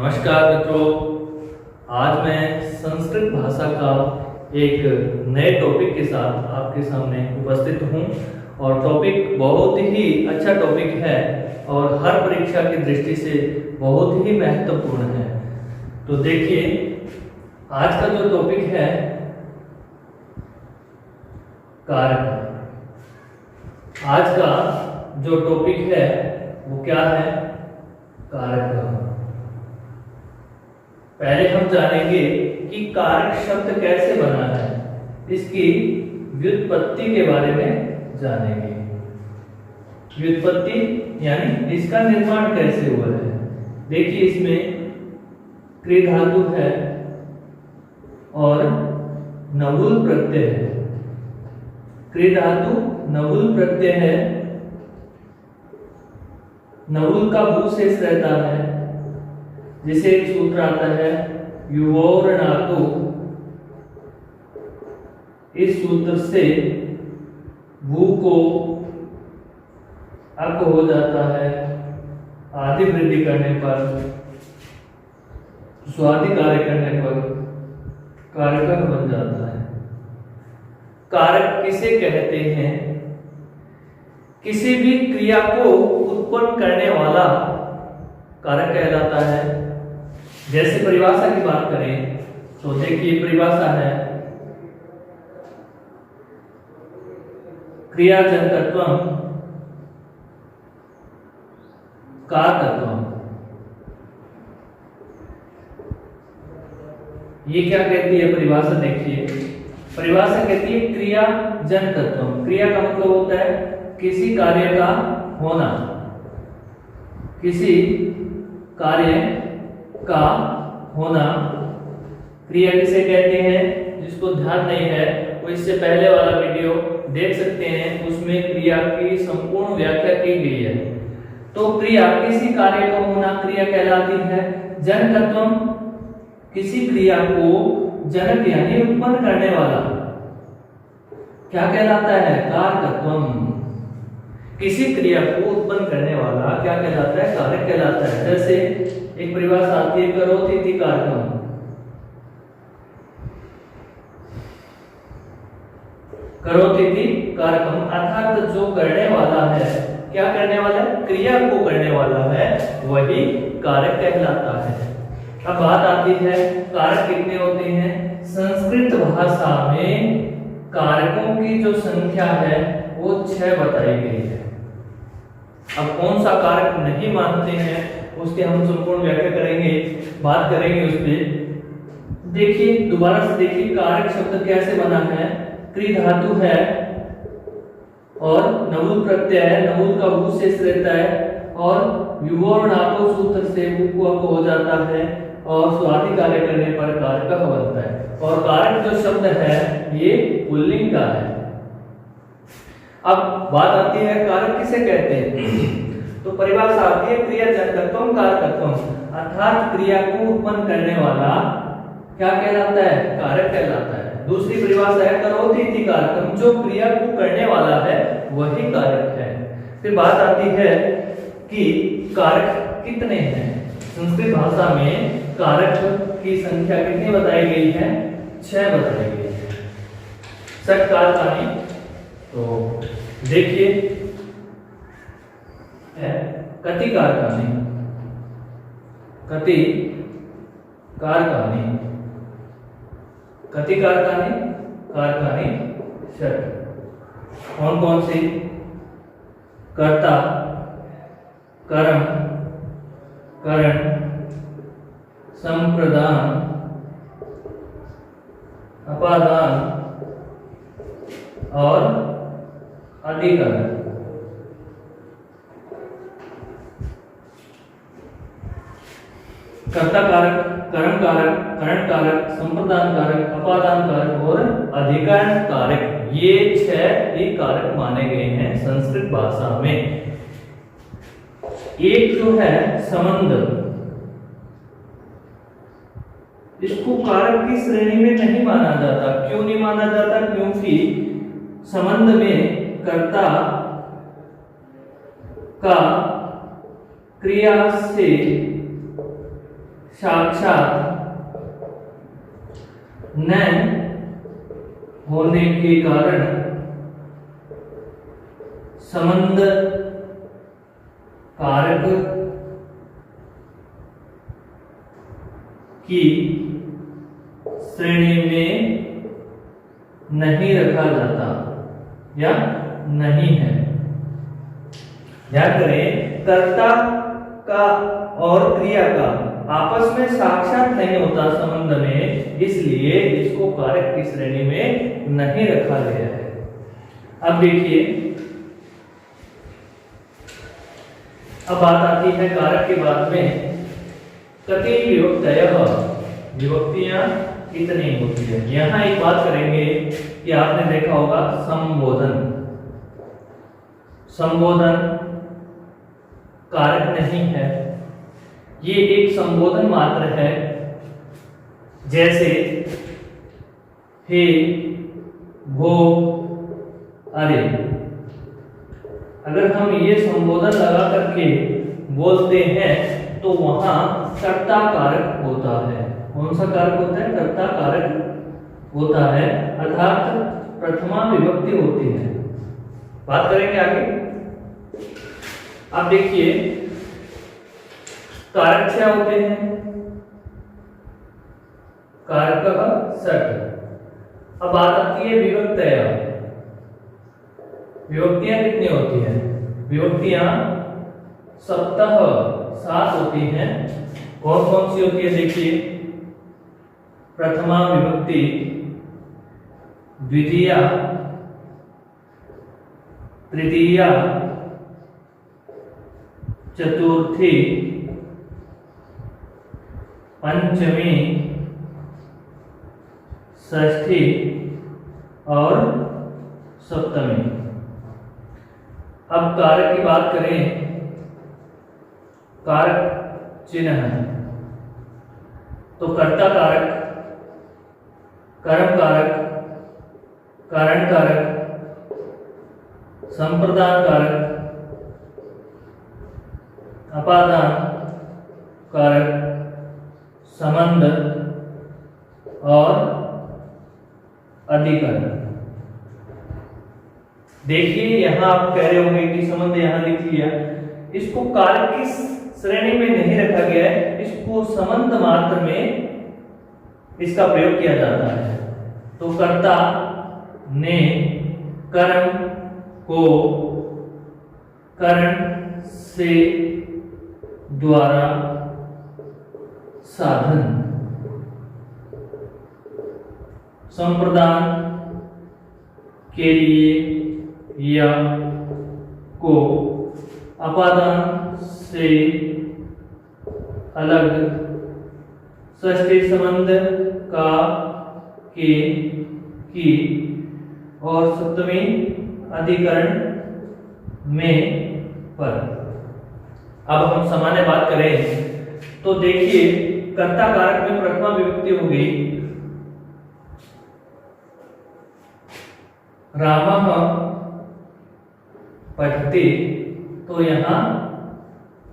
नमस्कार मित्रों, आज मैं संस्कृत भाषा का एक नए टॉपिक के साथ आपके सामने उपस्थित हूँ और टॉपिक बहुत ही अच्छा टॉपिक है और हर परीक्षा की दृष्टि से बहुत ही महत्वपूर्ण है। तो देखिए, आज का जो टॉपिक है कारक। आज का जो टॉपिक है वो क्या है? कारक। पहले हम जानेंगे कि कारक शब्द कैसे बना है, इसकी व्युत्पत्ति के बारे में जानेंगे। व्युत्पत्ति यानी इसका निर्माण कैसे हुआ है। देखिए, इसमें क्रि धातु है और नवुल प्रत्यय है। क्रि धातु नवुल प्रत्यय है। नवुल का भू शेष रहता है, जिसे एक सूत्र आता है युवोर्णातु। इस सूत्र से भू को अक हो जाता है। आदि वृद्धि करने पर, स्वादि कार्य करने पर कारक बन जाता है। कारक किसे कहते हैं? किसी भी क्रिया को उत्पन्न करने वाला कारक कहलाता है। जैसे परिभाषा की बात करें तो देखिए, परिभाषा है क्रियाजनकत्वम कारकत्वम। ये क्या कहती है परिभाषा? देखिए, परिभाषा कहती है क्रियाजनकत्वम। क्रिया का मतलब होता है किसी कार्य का होना, किसी कार्य का होना। क्रिया किसे कहते हैं? जिसको ध्यान नहीं है वो इससे पहले वाला वीडियो देख सकते हैं, उसमें क्रिया की संपूर्ण व्याख्या की गई है। तो क्रिया किसी कार्य का होना क्रिया कहलाती है। जनकत्वम, किसी क्रिया को जनक यानी उत्पन्न करने वाला क्या कहलाता है? कारकत्वम। किसी क्रिया को उत्पन्न करने वाला क्या कहलाता है? कारक कहलाता है। जैसे एक परिभाषा आती है करोति इति कारकम। करोति इति कारकम अर्थात जो करने वाला है, क्या करने वाला है? क्रिया को करने वाला है, वही कारक कहलाता है। अब बात आती है कारक कितने होते हैं। संस्कृत भाषा में कारकों की जो संख्या है वो 6 बताई गई है। अब कौन सा कारक नहीं मानते हैं उसके हम संपूर्ण व्याख्या करेंगे, बात करेंगे उस पर। देखिए, दोबारा से देखिए, कारक शब्द कैसे बना है। क्रि धातु है और नवुल प्रत्यय है। नवुल का भू शेष रहता है और युवोर्णाको सूत्र से भू को हो जाता है और स्वादि कार्य करने पर कारक बनता है। और कारक जो शब्द है ये पुल्लिंग का है। अब बात आती है कारक किसे कहते हैं। तो परिभाषा आती है क्रियाजनकत्वम कारकत्वम, अर्थात क्रिया को उत्पन्न करने वाला क्या कहलाता है? कारक कहलाता है। दूसरी परिभाषा है करोति इति कारकम, जो क्रिया को करने वाला है वही कारक है। फिर बात आती है कि कारक कितने हैं। संस्कृत भाषा में कारक की संख्या कितनी बताई गई है? 6 बताई गई है। षट कारकानि। तो देखिए, कति कारकानि, कति कारकानि, कति कारकानि, कारकानि षट। कौन कौन सी? कर्ता, कर्म, करण, संप्रदान, अपादान और अधिकरण। कर्ता कारक, कर्म कारक, करण कारक, संप्रदान कारक, अपादान कारक और अधिकरण कारक, ये 6 ही कारक माने गए हैं संस्कृत भाषा में। एक जो है संबंध, इसको कारक की श्रेणी में नहीं माना जाता। क्यों नहीं माना जाता? क्योंकि संबंध में कर्ता का क्रिया से साक्षात न होने के कारण संबंध कारक की श्रेणी में नहीं रखा जाता या नहीं है। ध्यान करें, कर्ता का और क्रिया का आपस में साक्षात नहीं होता संबंध में, इसलिए इसको कारक की श्रेणी में नहीं रखा गया है। अब देखिए, अब बात आती है कारक के बाद में कति विभक्तयः, विभक्तियां कितनी होती है। यहां एक बात करेंगे कि आपने देखा होगा संबोधन, संबोधन कारक नहीं है, ये एक संबोधन मात्र है। जैसे हे, वो, अरे, अगर हम ये संबोधन लगा करके बोलते हैं तो वहां कर्ता कारक होता है। कौन सा कारक होता है? कर्ता कारक होता है, अर्थात प्रथमा विभक्ति होती है। बात करेंगे आगे। अब देखिए, कारक क्या होते हैं? कारक षट। अब बात आती है विभक्तया। विभक्तियां कितनी होती हैं? विभक्तियां सप्ताह 7 होती हैं। कौन कौन सी होती है? देखिए, प्रथमा विभक्ति, द्वितीया, तृतीया, चतुर्थी, पंचमी, षष्ठी और सप्तमी। अब कारक की बात करें, कारक चिन्ह है तो कर्ता कारक, कर्म कारक, कारण कारक, संप्रदान कारक, अपादान कारक, संबंध और अधिकरण। देखिए, यहां आप कह रहे होंगे कि संबंध यहां लिख लिया, इसको कारक की श्रेणी में नहीं रखा गया है, इसको संबंध मात्र में इसका प्रयोग किया जाता है। तो कर्ता ने कर्म को करण से द्वारा साधन, संप्रदान के लिए या को अपादान से अलग, षष्ठी संबंध का के की और सप्तमी अधिकरण में पर। अब हम सामान्य बात करें तो देखिए, कर्ता कारक में प्रथमा विभक्ति हो गई रामः पठति, तो यहां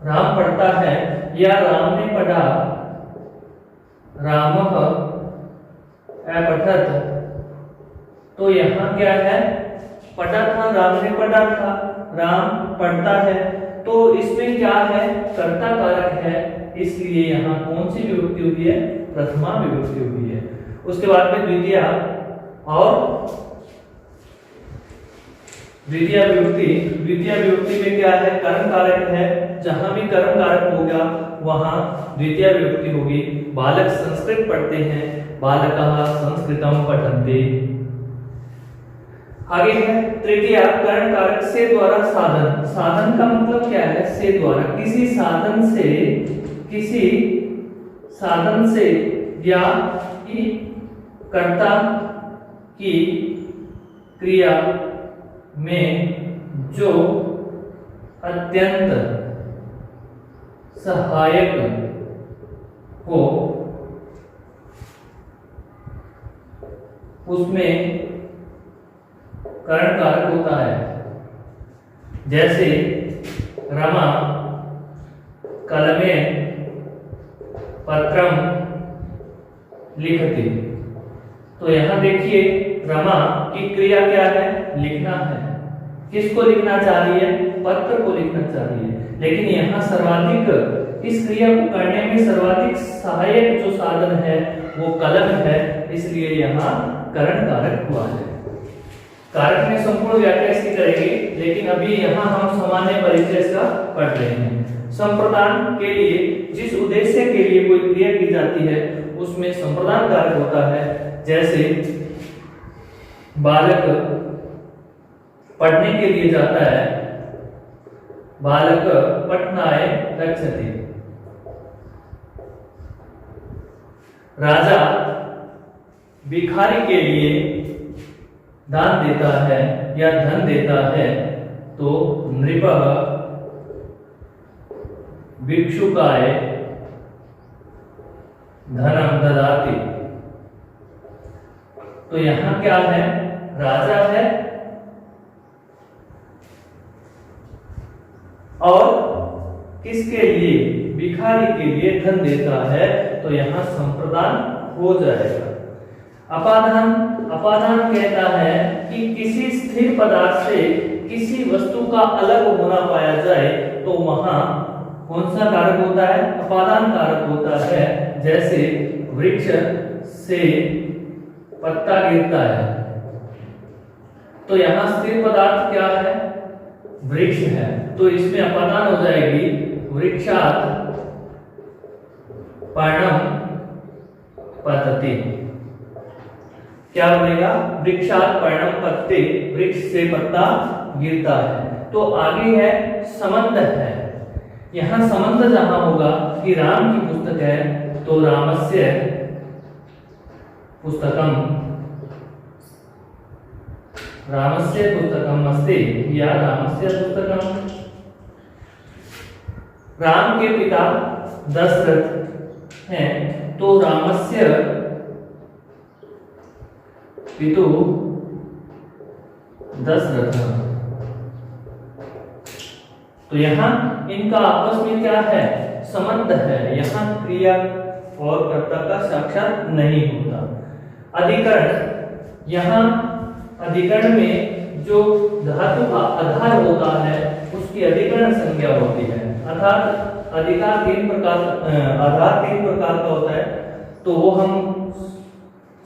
राम पढ़ता है या राम ने पढ़ा, रामः अपठत, तो यहां क्या है? पढ़ा था, राम ने पढ़ा था, राम पढ़ता है, तो इसमें क्या है? कर्ता कारक है, इसलिए यहां कौन सी विभक्ति हुई है? प्रथमा विभक्ति हुई है। उसके बाद में द्वितीया और द्वितीय विभक्ति, द्वितीय विभक्ति में क्या है? कर्म कारक है, जहां भी कर्म कारक होगा वहां द्वितीय विभक्ति होगी। बालक संस्कृत पढ़ते हैं, बालकः संस्कृतम पठन्ति। आगे है तृतीय, कर्ण कारक से द्वारा साधन। साधन का मतलब क्या है? से द्वारा, किसी साधन से या कि कर्ता की क्रिया में जो अत्यंत सहायक हो, उसमें कर्ण कारक होता है। जैसे रमा कलमे पत्रम लिखति। तो यहाँ देखिए रमा की क्रिया क्या है, लिखना है। किसको लिखना चाह रही है, पत्र को लिखना चाह रही है। लेकिन यहाँ सर्वाधिक इस क्रिया को करने में सर्वाधिक सहायक जो साधन है वो कलम है, इसलिए यहाँ करण कारक हुआ है। कारक में संपूर्ण व्याख्या इसकी करेंगे, लेकिन अभी यहाँ हम सामान्य परिचय का पढ़ रहे हैं। संप्रदान के लिए जिस उद्देश्य के लिए कोई क्रिया की जाती है उसमें संप्रदान कारक होता है। जैसे बालक पढ़ने के लिए जाता है, बालक पठनाय गच्छति। राजा भिखारी के लिए दान देता है या धन देता है, तो नृपः भिक्षुकाय धनम ददाति। तो यहां क्या है, राजा है और किसके लिए, भिखारी के लिए धन देता है, तो यहां संप्रदान हो जाएगा। अपादान, अपादान कहता है कि किसी स्थिर पदार्थ से किसी वस्तु का अलग होना पाया जाए तो वहां कौन सा कारक होता है, अपादान कारक होता है। जैसे वृक्ष से पत्ता गिरता है, तो यहाँ स्थिर पदार्थ क्या है, वृक्ष है, तो इसमें अपादान हो जाएगी वृक्षात् पर्णम पतति। क्या बनेगा, वृक्षात् पर्णम पतति, वृक्ष से पत्ता गिरता है। तो आगे है संबंध है। यहाँ संबंध जहां होगा कि राम की पुस्तक है तो रामस्य पुस्तकम, रामस्य पुस्तकम अस्ति या रामस्य पुस्तकम। राम के पिता दशरथ हैं तो रामस्य पितु दशरथ। तो यहाँ इनका आपस में क्या है, संबंध है। यहाँ क्रिया और कर्ता का साक्षात नहीं होता। अधिकरण, यहाँ अधिकरण में जो धातु का आधार होता है उसकी अधिकरण संज्ञा होती है। अर्थात अधिकार तीन प्रकार, आधार तीन प्रकार का होता है, तो वो हम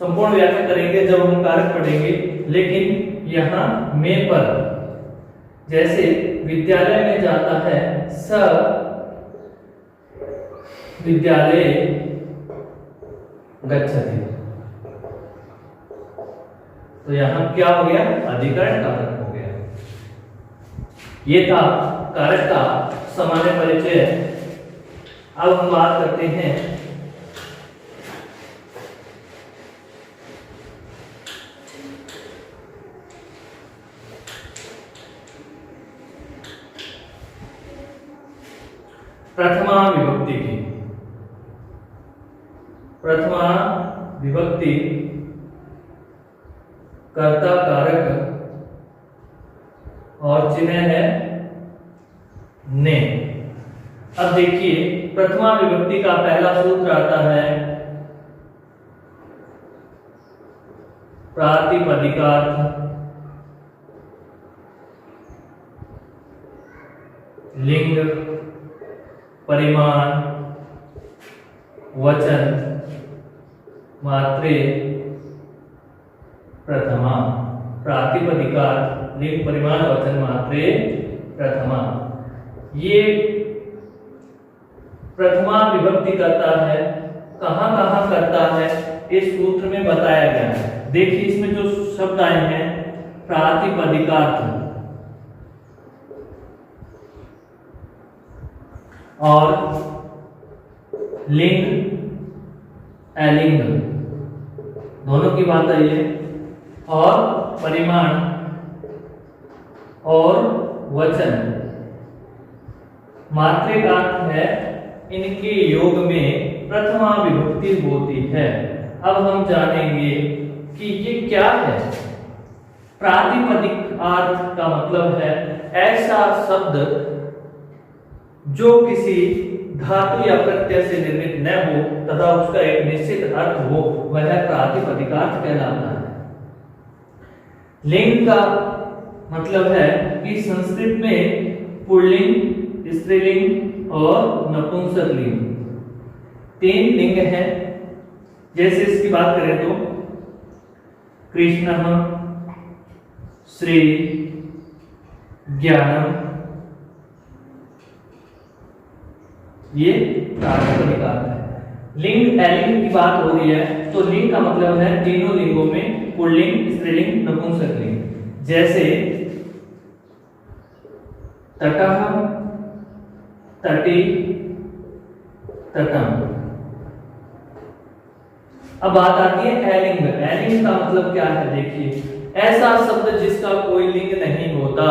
संपूर्ण व्याख्या करेंगे जब हम कारक पढ़ेंगे। लेकिन यहाँ में पर, जैसे विद्यालय में जाता है, स विद्यालय गच्छति, तो यहाँ क्या हो गया, अधिकरण कारक हो गया। ये था कारक का सामान्य परिचय। अब हम बात करते हैं प्रथमा विभक्ति की। प्रथमा विभक्ति कर्ता कारक और चिन्ह है ने। अब देखिए प्रथमा विभक्ति का पहला सूत्र आता है प्रातिपदिकार्थ लिंग परिमाण वचन मात्रे प्रथमा। प्रातिपदिकार्थ लिंग परिमाण वचन मात्रे प्रथमा। ये प्रथमा विभक्ति करता है, कहां कहां करता है इस सूत्र में बताया गया है। देखिए इसमें जो शब्द आए हैं, प्रातिपदिकार्थ और लिंग अलिंग दोनों की बात आई है, और परिमाण और वचन मात्रिक अर्थ है, इनके योग में प्रथमा विभक्ति होती है। अब हम जानेंगे कि ये क्या है। प्रातिपदिक अर्थ का मतलब है ऐसा शब्द जो किसी धातु या प्रत्यय से निर्मित न हो तथा उसका एक निश्चित अर्थ हो, वह प्रातिपदिकार्थ कहलाता है। लिंग का मतलब है कि संस्कृत में पुल्लिंग, स्त्रीलिंग और नपुंसकलिंग 3 लिंग हैं। जैसे इसकी बात करें तो कृष्णः, श्री, ज्ञानम, ये प्रातिपदिकार्थ है। लिंग एलिंग की बात हो रही है तो लिंग का मतलब है तीनों लिंगों में पुल्लिंग, स्त्रीलिंग, नपुंसकलिंग। जैसे तटः, तटी, तटम। अब बात आती है एलिंग। एलिंग का मतलब क्या है? देखिए, ऐसा शब्द जिसका कोई लिंग नहीं होता,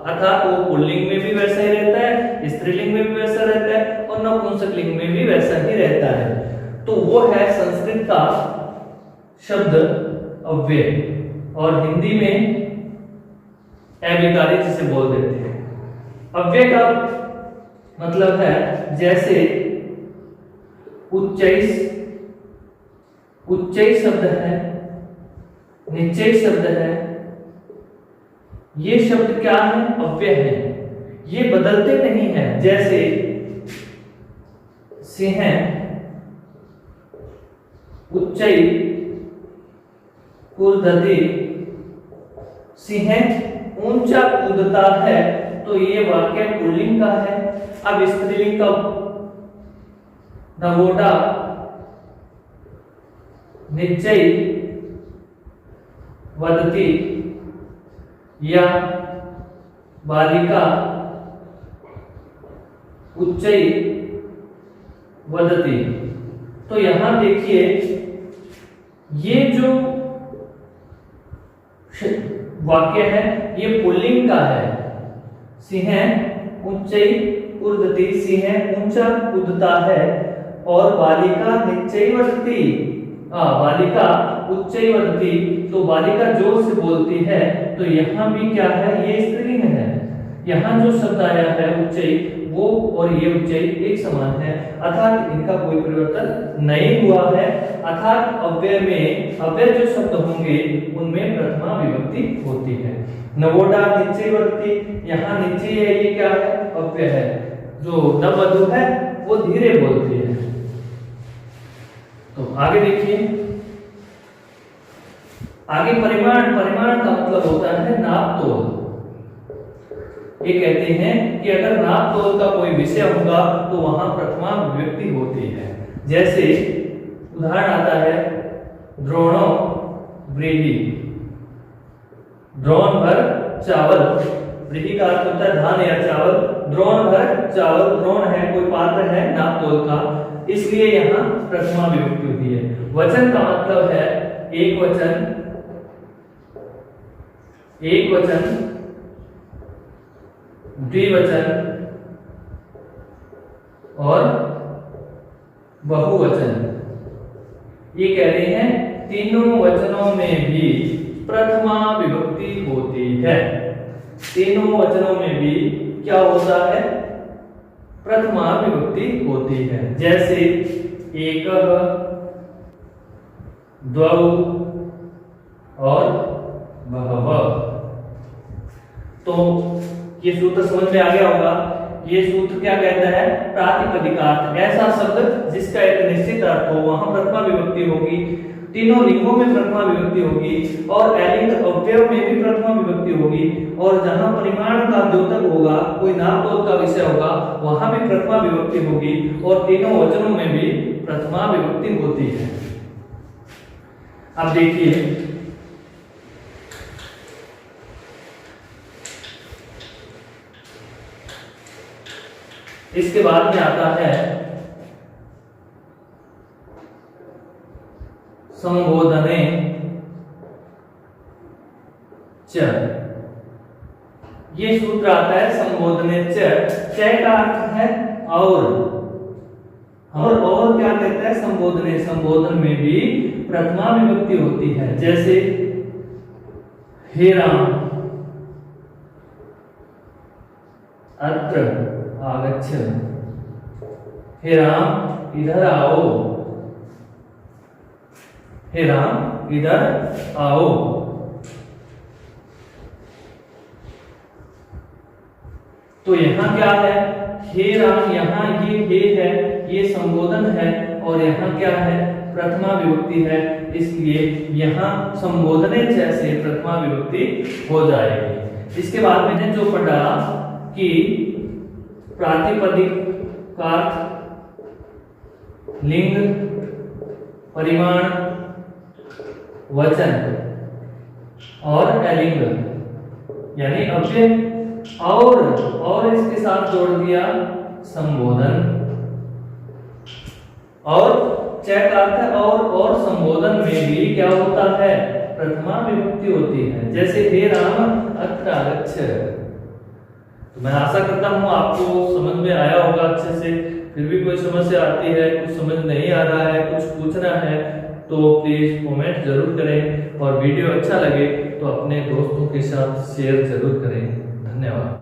अर्थात वो पुल्लिंग में भी वैसा ही रहता है, स्त्रीलिंग में भी वैसा रहता है और नपुंसकलिंग में भी वैसा ही रहता है, तो वो है संस्कृत का शब्द अव्यय, और हिंदी में अविकारी जिसे बोल देते हैं। अव्यय का मतलब है जैसे उच्चई शब्द है, निश्चय शब्द है, ये शब्द क्या है? अव्यय है, ये बदलते नहीं है। जैसे सिंह, उच्चई, कूर्दति। सिंह ऊंचा कूदता है, तो ये वाक्य पुल्लिंग का है। अब स्त्रीलिंग का नवोटा, निश्चय, वदति या बालिका उच्चई वदति। तो यहां देखिए, ये जो वाक्य है ये पुल्लिंग का है। सिंह उच्चई कूर्दति, सिंह ऊंचा कूदता है, और बालिका निश्चय वदति, बालिका उच्चई वदति, तो बालिका जोर से बोलती है। तो यहाँ भी क्या है? ये स्त्रीलिंग है। यहाँ जो शब्द आया है उच्चई, वो और ये उच्चई एक समान है, अर्थात इनका कोई परिवर्तन नहीं हुआ है। अर्थात अव्यय में अव्यय जो शब्द होंगे उनमें प्रथमा विभक्ति होती है। नवोटा, निश्चय वदति, यहाँ निश्चय है, ये क्या है? अव्यय है। जो नववधु है वो धीरे बोलती है। तो आगे देखिए, आगे परिमाण। परिमाण का मतलब होता है नाप तोल। ये कहते हैं कि अगर नाप तोल का कोई विषय होगा तो वहां प्रथमा विभक्ति होती है। जैसे उदाहरण आता है द्रोणो व्रीहि, द्रोण भर चावल। व्रीहि का अर्थ होता है धान या चावल। द्रोण भर चावल, द्रोण है कोई पात्र है नाप तोल का, इसलिए यहाँ प्रथमा विभक्ति होती है। वचन का मतलब है एक वचन, एक वचन, द्विवचन और बहुवचन। ये कह रहे हैं तीनों वचनों में भी प्रथमा विभक्ति होती है। तीनों वचनों में भी क्या होता है? प्रथमा विभक्ति होती है। जैसे एकः, द्वौ और बहवः। तो ये सूत्र समझ में आ गया होगा। ये सूत्र क्या कहता है? प्रातिपदिकार्थ, ऐसा शब्द जिसका एक निश्चित अर्थ हो वहां प्रथमा विभक्ति होगी। तीनों लिंगों में प्रथमा विभक्ति होगी, और एलिंग अव्यय में भी प्रथमा विभक्ति होगी, और जहां परिमाण का द्योतक होगा, कोई नाप तोल का विषय होगा, वहां भी प्रथमा विभक्ति होगी, और तीनों वचनों में भी प्रथमा विभक्ति होती है। अब देखिए, इसके बाद में आता है संबोधने च। ये सूत्र आता है संबोधने च। च का अर्थ है और क्या कहता है? संबोधने। संबोधन में भी प्रथमा विभक्ति होती है। जैसे हे राम, अत्र आगच्छ, हे राम इधर आओ, हे राम इधर आओ। तो यहाँ क्या है, हे राम, यहाँ ये हे है, ये संबोधन है, और यहाँ क्या है, प्रथमा विभक्ति है, इसलिए यहाँ संबोधने जैसे प्रथमा विभक्ति हो जाएगी। इसके बाद मैंने जो पढ़ा कि प्रातिपदिक का लिंग, परिमाण, वचन और अलिंग यानी अव्यय और इसके साथ जोड़ दिया संबोधन, और चय का अर्थ है और संबोधन में भी क्या होता है, प्रथमा विभक्ति होती है। जैसे हे राम अत्र आगच्छ। तो मैं आशा करता हूँ आपको समझ में आया होगा अच्छे से। फिर भी कोई समस्या आती है, कुछ समझ नहीं आ रहा है, कुछ पूछना है, तो प्लीज कमेंट जरूर करें, और वीडियो अच्छा लगे तो अपने दोस्तों के साथ शेयर जरूर करें। धन्यवाद।